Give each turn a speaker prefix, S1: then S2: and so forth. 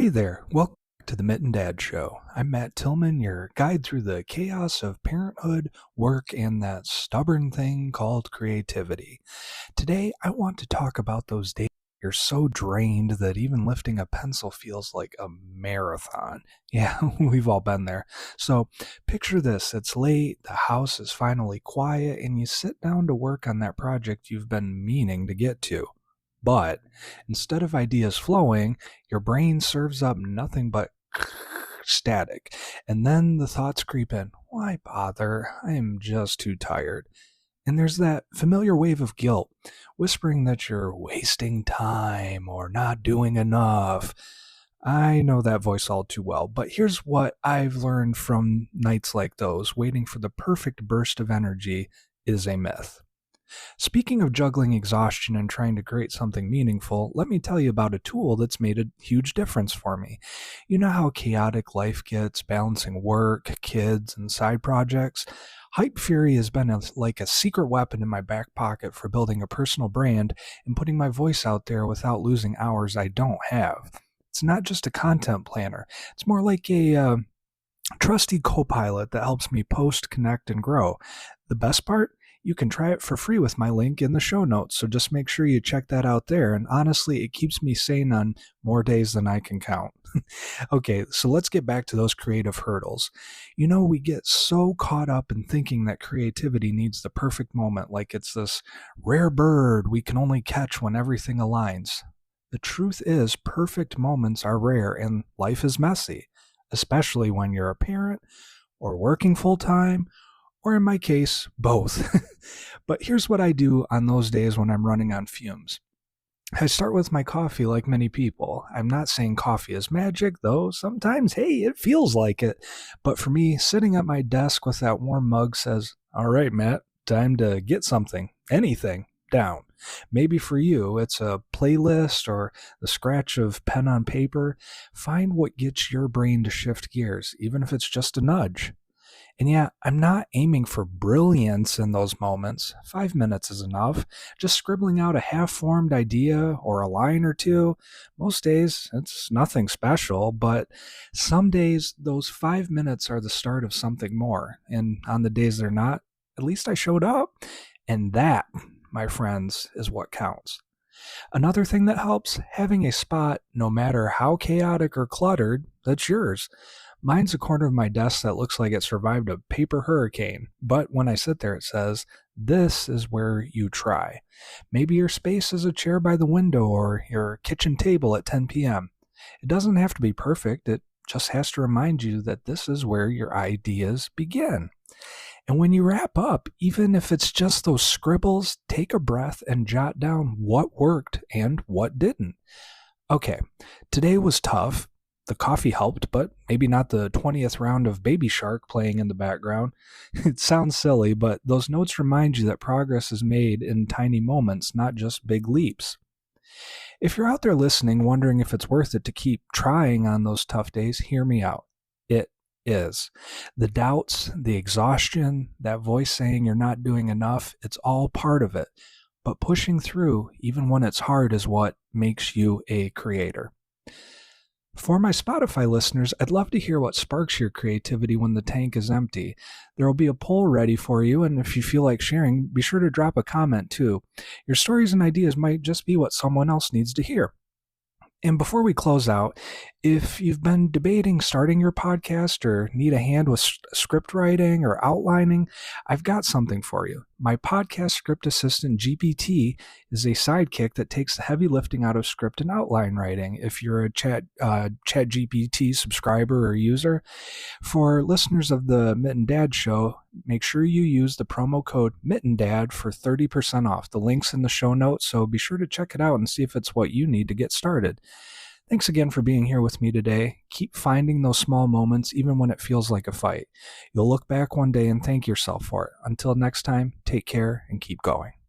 S1: Hey there, welcome back to the Mitten Dad Show. I'm Matt Tilmann, your guide through the chaos of parenthood, work, and that stubborn thing called creativity. Today, I want to talk about those days you're so drained that even lifting a pencil feels like a marathon. Yeah, we've all been there. So picture this, it's late, the house is finally quiet, and you sit down to work on that project you've been meaning to get to. But instead of ideas flowing, your brain serves up nothing but static. And then the thoughts creep in. Why bother? I am just too tired. And there's that familiar wave of guilt, whispering that you're wasting time or not doing enough. I know that voice all too well, but here's what I've learned from nights like those. Waiting for the perfect burst of energy is a myth. Speaking of juggling exhaustion and trying to create something meaningful, let me tell you about a tool that's made a huge difference for me. You know how chaotic life gets, balancing work, kids, and side projects? Hype Fury has been like a secret weapon in my back pocket for building a personal brand and putting my voice out there without losing hours I don't have. It's not just a content planner. It's more like a trusty co-pilot that helps me post, connect, and grow. The best part? You can try it for free with my link in the show notes, so just make sure you check that out there. And honestly, it keeps me sane on more days than I can count. Okay, so let's get back to those creative hurdles. You know, we get so caught up in thinking that creativity needs the perfect moment, like it's this rare bird we can only catch when everything aligns. The truth is, perfect moments are rare and life is messy, especially when you're a parent or working full-time, or in my case, both. But here's what I do on those days when I'm running on fumes. I start with my coffee like many people. I'm not saying coffee is magic, though sometimes, hey, it feels like it. But for me, sitting at my desk with that warm mug says, all right, Matt, time to get something, anything, down. Maybe for you, it's a playlist or the scratch of pen on paper. Find what gets your brain to shift gears, even if it's just a nudge. And yeah, I'm not aiming for brilliance in those moments. 5 minutes is enough. Just scribbling out a half-formed idea or a line or two. Most days, it's nothing special, but some days, those 5 minutes are the start of something more. And on the days they're not, at least I showed up. And that, my friends, is what counts. Another thing that helps, having a spot, no matter how chaotic or cluttered, that's yours. Mine's a corner of my desk that looks like it survived a paper hurricane, but when I sit there it says, this is where you try. Maybe your space is a chair by the window or your kitchen table at 10 p.m. It doesn't have to be perfect, it just has to remind you that this is where your ideas begin. And when you wrap up, even if it's just those scribbles, take a breath and jot down what worked and what didn't. Okay, today was tough. The coffee helped, but maybe not the 20th round of Baby Shark playing in the background. It sounds silly, but those notes remind you that progress is made in tiny moments, not just big leaps. If you're out there listening, wondering if it's worth it to keep trying on those tough days, hear me out. It is. The doubts, the exhaustion, that voice saying you're not doing enough, it's all part of it. But pushing through, even when it's hard, is what makes you a creator. For my Spotify listeners, I'd love to hear what sparks your creativity when the tank is empty. There will be a poll ready for you, and if you feel like sharing, be sure to drop a comment too. Your stories and ideas might just be what someone else needs to hear. And before we close out, if you've been debating starting your podcast or need a hand with script writing or outlining, I've got something for you. My podcast script assistant, GPT, is a sidekick that takes the heavy lifting out of script and outline writing. If you're a ChatGPT subscriber or user, for listeners of the Mitten Dad Show, make sure you use the promo code MittenDad for 30% off. The link's in the show notes, so be sure to check it out and see if it's what you need to get started. Thanks again for being here with me today. Keep finding those small moments even when it feels like a fight. You'll look back one day and thank yourself for it. Until next time, take care and keep going.